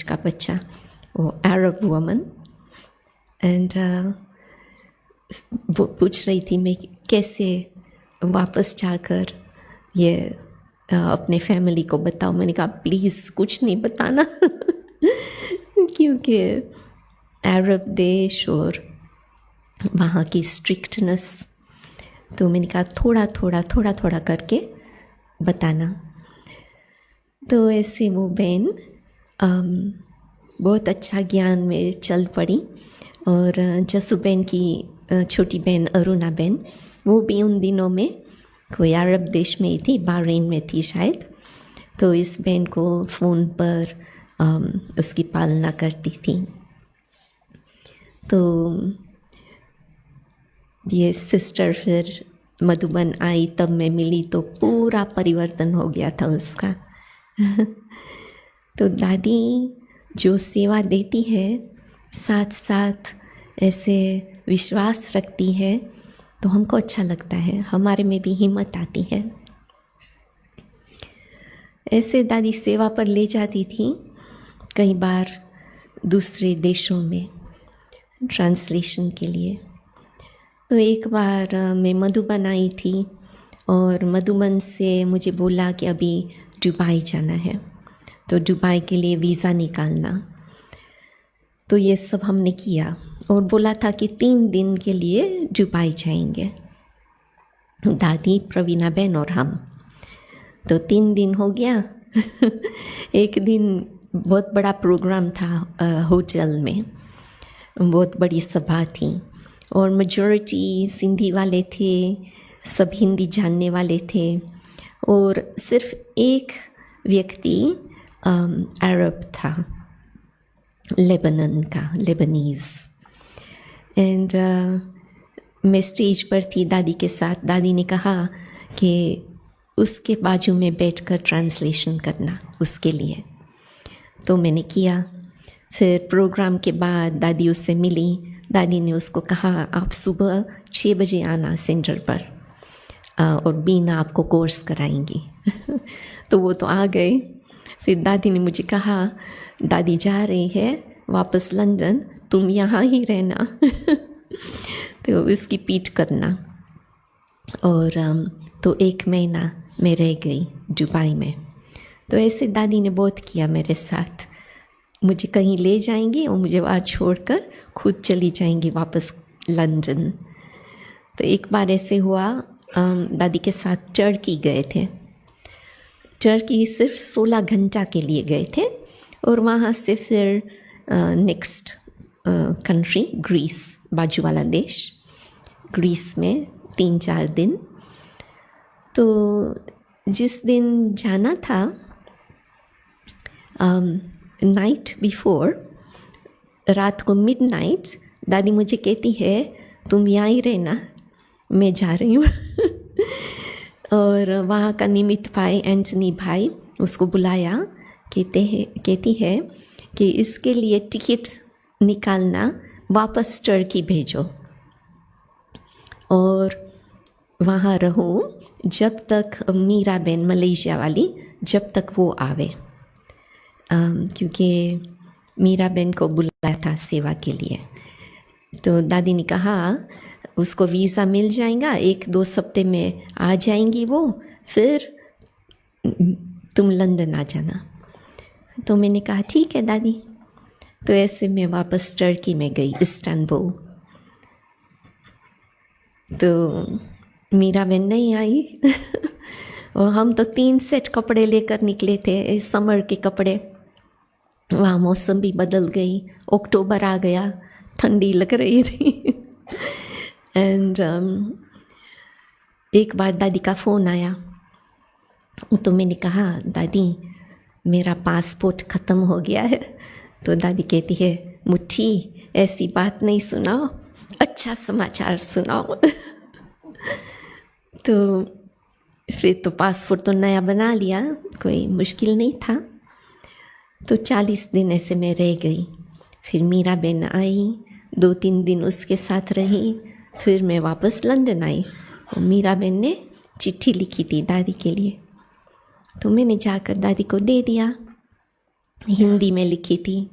का बच्चा, वो अरब वुमन, एंड वो पूछ रही थी मैं कैसे वापस जाकर ये अपने फैमिली को बताऊँ। मैंने कहा प्लीज़ कुछ नहीं बताना क्योंकि अरब देश और वहाँ की स्ट्रिक्टनेस, तो मैंने कहा थोड़ा थोड़ा करके बताना। तो ऐसे वो बहन बहुत अच्छा ज्ञान में चल पड़ी। और जसू बहन की छोटी बहन अरुणा बहन, वो भी उन दिनों में कोई अरब देश में ही थी, बहरीन में थी शायद। तो इस बहन को फ़ोन पर उसकी पालना करती थी। तो ये सिस्टर फिर मधुबन आई, तब मैं मिली तो पूरा परिवर्तन हो गया था उसका तो दादी जो सेवा देती है, साथ साथ ऐसे विश्वास रखती है, तो हमको अच्छा लगता है, हमारे में भी हिम्मत आती है। ऐसे दादी सेवा पर ले जाती थी कई बार दूसरे देशों में ट्रांसलेशन के लिए। तो एक बार मैं मधुबन आई थी और मधुबन से मुझे बोला कि अभी दुबई जाना है, तो दुबई के लिए वीज़ा निकालना। तो ये सब हमने किया और बोला था कि 3 दिन के लिए दुबई जाएंगे, दादी, प्रवीणा बहन और हम। तो 3 दिन हो गया एक दिन बहुत बड़ा प्रोग्राम था होटल में, बहुत बड़ी सभा थी और मेजॉरिटी सिंधी वाले थे, सब हिंदी जानने वाले थे और सिर्फ एक व्यक्ति अरब था, लेबनान का, लेबनीज़। एंड मैं स्टेज पर थी दादी के साथ। दादी ने कहा कि उसके बाजू में बैठकर ट्रांसलेशन करना उसके लिए, तो मैंने किया। फिर प्रोग्राम के बाद दादी उससे मिली। दादी ने उसको कहा आप सुबह 6 बजे आना सेंटर पर और बीना आपको कोर्स कराएंगी तो वो तो आ गए। फिर दादी ने मुझे कहा दादी जा रही है वापस लंदन, तुम यहाँ ही रहना तो उसकी पीठ करना। और तो 1 महीना मैं रह गई दुबई में। तो ऐसे दादी ने बहुत किया मेरे साथ, मुझे कहीं ले जाएंगी और मुझे वहाँ छोड़कर खुद चली जाएंगी वापस लंदन। तो एक बार ऐसे हुआ, दादी के साथ टर्की गए थे। टर्की सिर्फ 16 घंटा के लिए गए थे और वहाँ से फिर नेक्स्ट कंट्री ग्रीस, बाजू वाला देश, ग्रीस में 3-4 दिन। तो जिस दिन जाना था, नाइट बिफोर, रात को मिडनाइट, दादी मुझे कहती है तुम यहाँ ही रहना, मैं जा रही हूँ और वहाँ का निमित भाई, एंटनी भाई, उसको बुलाया। कहती है कि इसके लिए टिकट निकालना, वापस टर्की भेजो और वहाँ रहूँ जब तक मीरा बहन, मलेशिया वाली, जब तक वो आवे, क्योंकि मीरा बहन को बुलाया था सेवा के लिए। तो दादी ने कहा उसको वीज़ा मिल जाएगा, 1-2 हफ्ते में आ जाएंगी वो, फिर तुम लंदन आ जाना। तो मैंने कहा ठीक है दादी। तो ऐसे मैं वापस टर्की में गई, इस्तांबुल। तो मीरा बहन नहीं आई और हम तो 3 सेट कपड़े लेकर निकले थे, समर के कपड़े। वहाँ मौसम भी बदल गई, अक्टूबर आ गया, ठंडी लग रही थी एंड एक बार दादी का फ़ोन आया, तो मैंने कहा दादी मेरा पासपोर्ट ख़त्म हो गया है। तो दादी कहती है मुट्ठी ऐसी बात नहीं सुनाओ, अच्छा समाचार सुनाओ तो फिर तो पासपोर्ट तो नया बना लिया, कोई मुश्किल नहीं था। तो 40 दिन ऐसे मैं रह गई। फिर मीरा बहन आई, 2-3 दिन उसके साथ रही, फिर मैं वापस लंदन आई। और मीरा बहन ने चिट्ठी लिखी थी दादी के लिए, तो मैंने जाकर दादी को दे दिया। हिंदी में लिखी थी।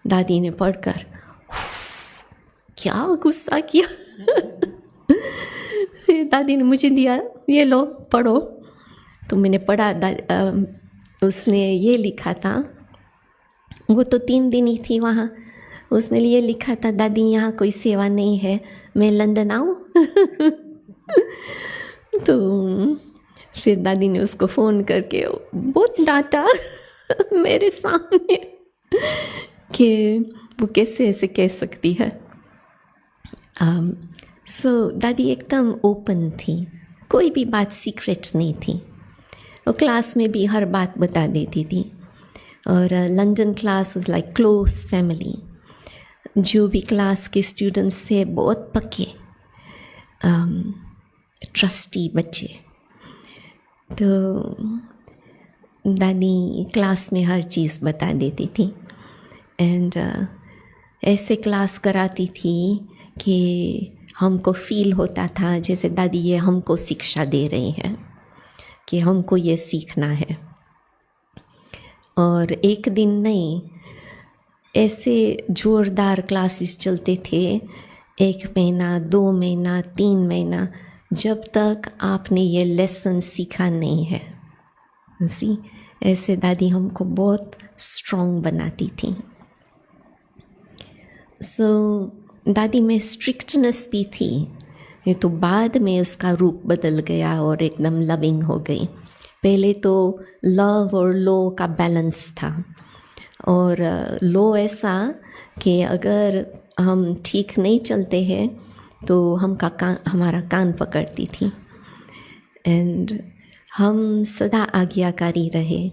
दादी ने पढ़कर क्या गुस्सा किया। फिर दादी ने मुझे दिया, ये लो पढ़ो। तो मैंने पढ़ा। उसने ये लिखा था, वो तो 3 दिन ही थी वहाँ। उसने ये लिखा था, दादी यहाँ कोई सेवा नहीं है, मैं लंदन आऊँ। तो फिर दादी ने उसको फ़ोन करके बहुत डांटा मेरे सामने कि वो कैसे ऐसे कह सकती है। सो दादी एकदम ओपन थी, कोई भी बात सीक्रेट नहीं थी। वो क्लास में भी हर बात बता देती थी। और London class was like close family. जो भी क्लास के स्टूडेंट्स थे बहुत पक्के ट्रस्टी बच्चे। तो दादी क्लास में हर चीज़ बता देती थी। एंड ऐसे क्लास कराती थी कि हमको फील होता था जैसे दादी ये हमको शिक्षा दे रही हैं कि हमको ये सीखना है। और एक दिन नहीं, ऐसे ज़ोरदार क्लासेस चलते थे, 1 महीना, 2 महीना, 3 महीना, जब तक आपने ये लेसन सीखा नहीं है। ऐसे दादी हमको बहुत स्ट्रॉन्ग बनाती थी। दादी में स्ट्रिक्टनेस भी थी, ये तो बाद में उसका रूप बदल गया और एकदम लविंग हो गई। पहले तो लव और लो का बैलेंस था। और लो ऐसा कि अगर हम ठीक नहीं चलते हैं तो हमारा कान पकड़ती थी। एंड हम सदा आज्ञाकारी रहे।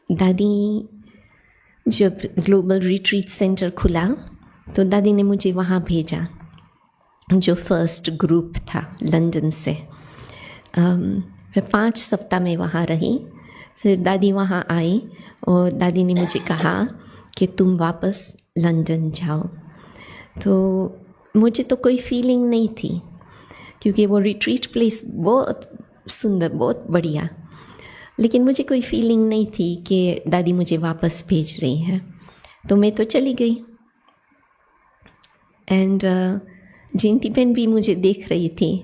दादी जब ग्लोबल रिट्रीट सेंटर खुला तो दादी ने मुझे वहाँ भेजा, जो फर्स्ट ग्रुप था लंदन से। फिर 5 सप्ताह में वहाँ रही। फिर दादी वहाँ आई और दादी ने मुझे कहा कि तुम वापस लंदन जाओ। तो मुझे तो कोई फीलिंग नहीं थी, क्योंकि वो रिट्रीट प्लेस बहुत सुंदर, बहुत बढ़िया, लेकिन मुझे कोई फीलिंग नहीं थी कि दादी मुझे वापस भेज रही हैं। तो मैं तो चली गई। एंड जयंती बहन भी मुझे देख रही थी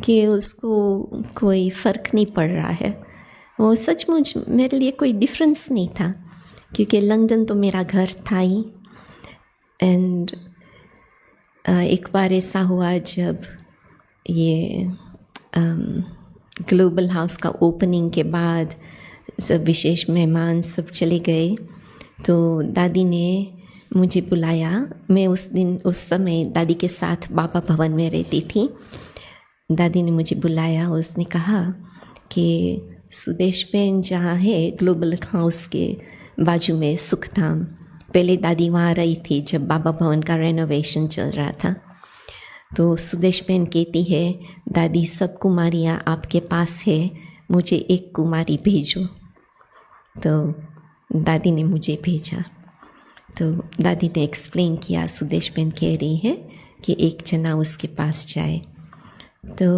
कि उसको कोई फ़र्क नहीं पड़ रहा है। वो सचमुच मेरे लिए कोई डिफरेंस नहीं था, क्योंकि लंदन तो मेरा घर था ही। एंड एक बार ऐसा हुआ जब ये ग्लोबल हाउस का ओपनिंग के बाद सब विशेष मेहमान सब चले गए, तो दादी ने मुझे बुलाया। मैं उस समय दादी के साथ बाबा भवन में रहती थी। दादी ने मुझे बुलाया, उसने कहा कि सुदेश बहन जहाँ है ग्लोबल हाउस के बाजू में सुखधाम, पहले दादी वहाँ रही थी जब बाबा भवन का रेनोवेशन चल रहा था। तो सुदेश बहन कहती है, दादी सब कुमारियाँ आपके पास है, मुझे एक कुमारी भेजो। तो दादी ने मुझे भेजा। तो दादी ने एक्सप्लेन किया, सुदेश बहन कह रही है कि एक जना उसके पास जाए। तो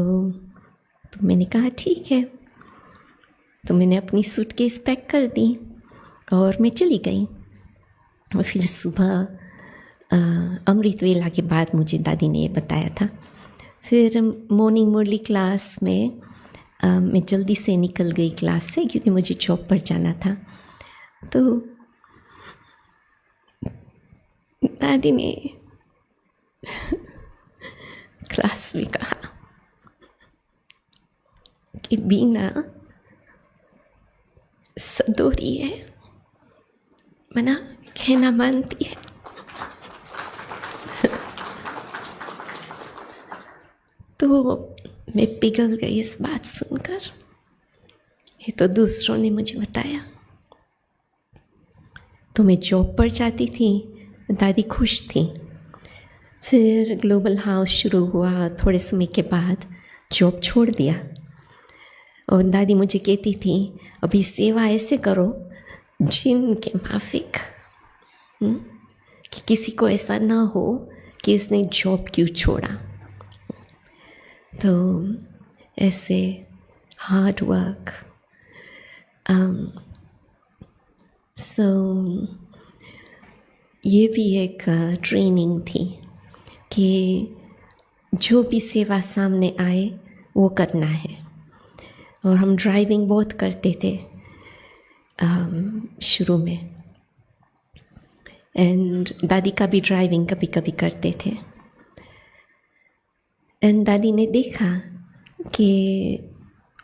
मैंने कहा ठीक है। तो मैंने अपनी सूटकेस पैक कर दी और मैं चली गई। और फिर सुबह अमृत वेला के बाद मुझे दादी ने ये बताया था। फिर मॉर्निंग मुरली क्लास में मैं जल्दी से निकल गई क्लास से, क्योंकि मुझे जॉब पर जाना था। तो दादी ने क्लास में कहा कि बीना सदोरी है, मना कहना मानती है। तो मैं पिघल गई इस बात सुनकर। ये तो दूसरों ने मुझे बताया। तो मैं जॉब पर जाती थी, दादी खुश थी। फिर ग्लोबल हाउस शुरू हुआ, थोड़े समय के बाद जॉब छोड़ दिया। और दादी मुझे कहती थी, अभी सेवा ऐसे करो जिन के माफिक, कि किसी को ऐसा ना हो कि इसने जॉब क्यों छोड़ा। तो ऐसे हार्ड वर्क, सो ये भी एक ट्रेनिंग थी कि जो भी सेवा सामने आए वो करना है। और हम ड्राइविंग बहुत करते थे शुरू में, एंड दादी का भी ड्राइविंग कभी कभी करते थे। एंड दादी ने देखा कि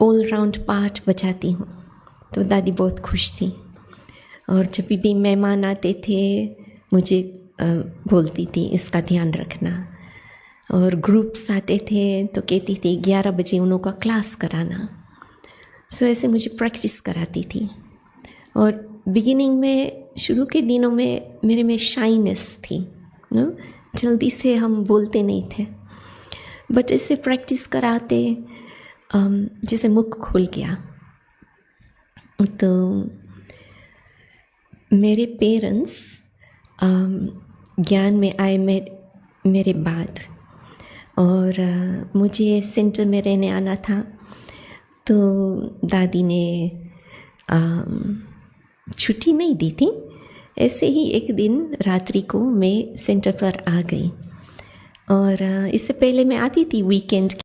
ऑल राउंड पार्ट बजाती हूँ, तो दादी बहुत खुश थी। और जब भी मेहमान आते थे मुझे बोलती थी इसका ध्यान रखना। और ग्रुप्स आते थे तो कहती थी 11 बजे उन लोगों का क्लास कराना। सो ऐसे मुझे प्रैक्टिस कराती थी। और बिगिनिंग में, शुरू के दिनों में मेरे में शाइनेस थी, जल्दी से हम बोलते नहीं थे। बट ऐसे प्रैक्टिस कराते जैसे मुख खुल गया। तो मेरे पेरेंट्स ज्ञान में आए मेरे बाद, और मुझे सेंटर में रहने आना था। तो दादी ने छुट्टी नहीं दी थी। ऐसे ही एक दिन रात्रि को मैं सेंटर पर आ गई। और इससे पहले मैं आती थी वीकेंड